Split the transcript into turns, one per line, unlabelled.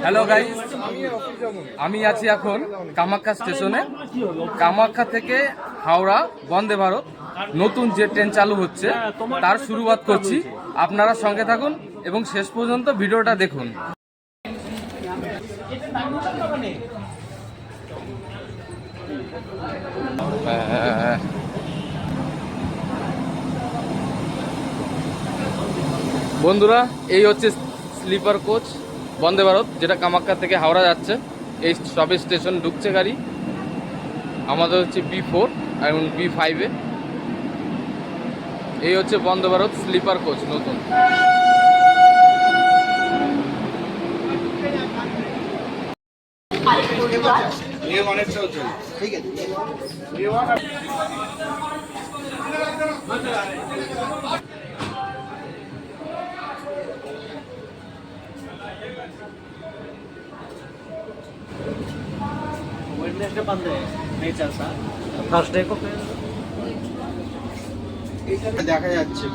Hello guys, আমি আছি এখন কামাখ্যা স্টেশনে। কামাখ্যা থেকে হাওড়া বন্দে ভারত নতুন যে ট্রেন চালু হচ্ছে তার শুরুয়াত করছি। আপনারা সঙ্গে থাকুন এবং শেষ পর্যন্ত ভিডিওটা দেখুন। বন্ধুরা, এই হচ্ছে স্লিপার কোচ বন্দে ভারত, যেটা কামাখ্যা থেকে হাওড়া যাচ্ছে। এই সবে স্টেশন ঢুকছে গাড়ি। আমাদের হচ্ছে B4 এবং B5-এ। এই হচ্ছে বন্দে ভারত স্লিপার কোচ নতুন।
वेडनेसडे बंद है, नहीं चलता। थर्सडे को
দেখা যাচ্ছে।